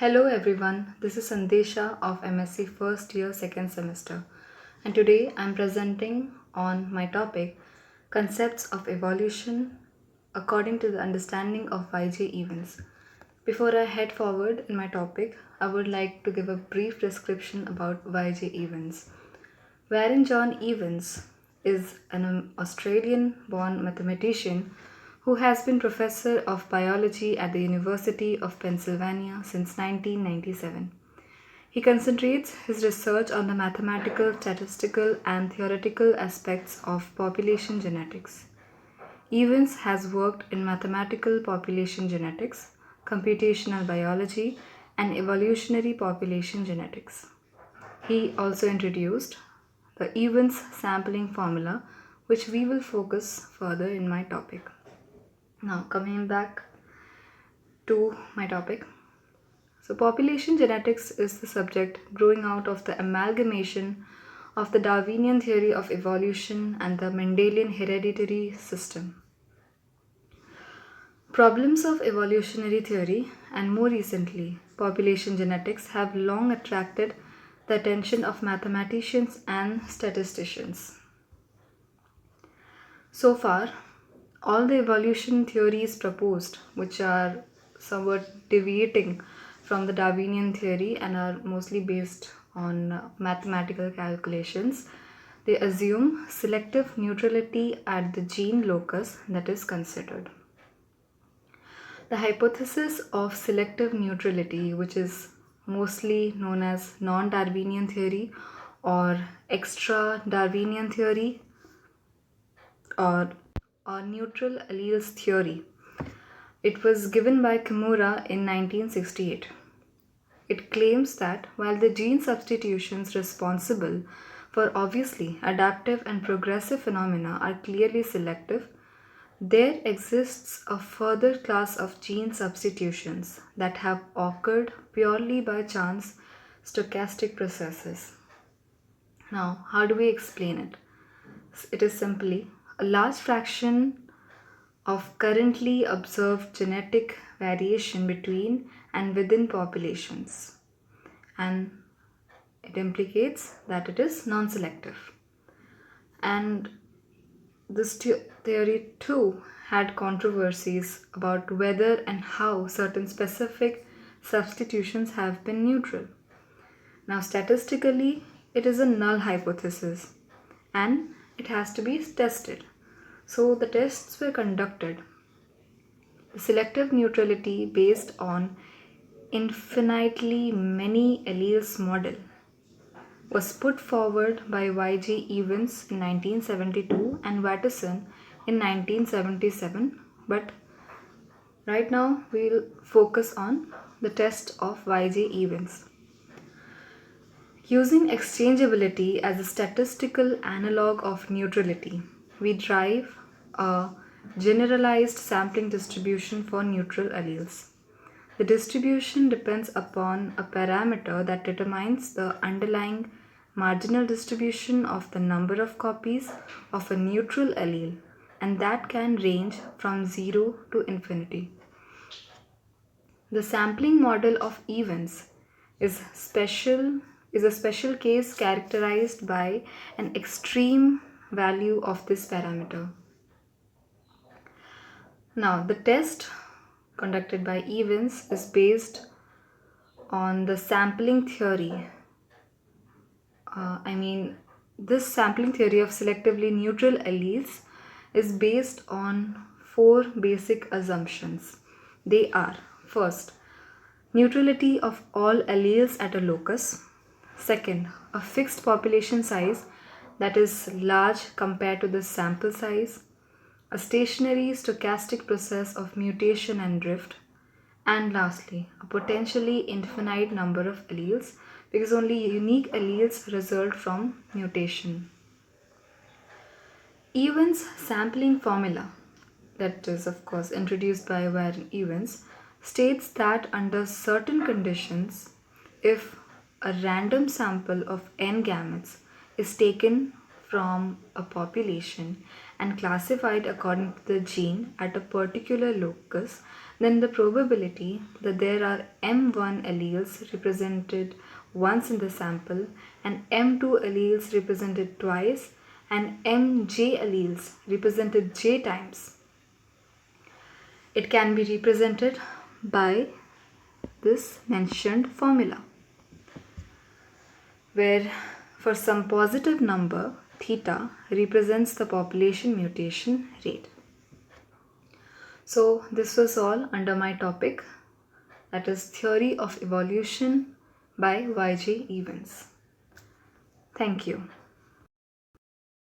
Hello everyone, this is Sandesha of MSc first year second semester, and today I'm presenting on my topic Concepts of Evolution according to the understanding of YJ events. Before I head forward in my topic, I would like to give a brief description about YJ events. Warren John Evans is an Australian born mathematician who has been professor of biology at the University of Pennsylvania since 1997. He concentrates his research on the mathematical, statistical, and theoretical aspects of population genetics. Evans has worked in mathematical population genetics, computational biology, and evolutionary population genetics. He also introduced the Evans sampling formula, which we will focus further in my topic. Now, coming back to my topic. So, population genetics is the subject growing out of the amalgamation of the Darwinian theory of evolution and the Mendelian hereditary system. Problems of evolutionary theory and more recently population genetics have long attracted the attention of mathematicians and statisticians. So far, all the evolution theories proposed, which are somewhat deviating from the Darwinian theory and are mostly based on mathematical calculations, they assume selective neutrality at the gene locus that is considered. The hypothesis of selective neutrality, which is mostly known as non Darwinian theory or extra Darwinian theory, or, or neutral alleles theory, it was given by Kimura in 1968. It claims that while the gene substitutions responsible for obviously adaptive and progressive phenomena are clearly selective, there exists a further class of gene substitutions that have occurred purely by chance stochastic processes. Now, how do we explain it? It is simply a large fraction of currently observed genetic variation between and within populations, and it implicates that it is non selective. And this theory too had controversies about whether and how certain specific substitutions have been neutral. Now, statistically, it is a null hypothesis and it has to be tested. So, the tests were conducted. The selective neutrality based on infinitely many alleles model was put forward by Y.J. Evans in 1972 and Watterson in 1977, but right now we'll focus on the test of Y.J. Evans. Using exchangeability as a statistical analog of neutrality, we derive a generalized sampling distribution for neutral alleles. The distribution depends upon a parameter that determines the underlying marginal distribution of the number of copies of a neutral allele, and that can range from 0 to infinity. The sampling model of Evans is a special case characterized by an extreme value of this parameter. Now, the test conducted by Evans is based on the sampling theory. This sampling theory of selectively neutral alleles is based on four basic assumptions. They are: first, neutrality of all alleles at a locus; second, a fixed population size that is large compared to the sample size; a stationary stochastic process of mutation and drift; and lastly, a potentially infinite number of alleles because only unique alleles result from mutation. Evans sampling formula, that is of course introduced by Warren Evans, states that under certain conditions, if a random sample of n gametes is taken from a population and classified according to the gene at a particular locus, then the probability that there are M1 alleles represented once in the sample and M2 alleles represented twice and Mj alleles represented j times. It can be represented by this mentioned formula, where for some positive number theta represents the population mutation rate. So this was all under my topic, that is theory of evolution by Y.J. Evans. Thank you.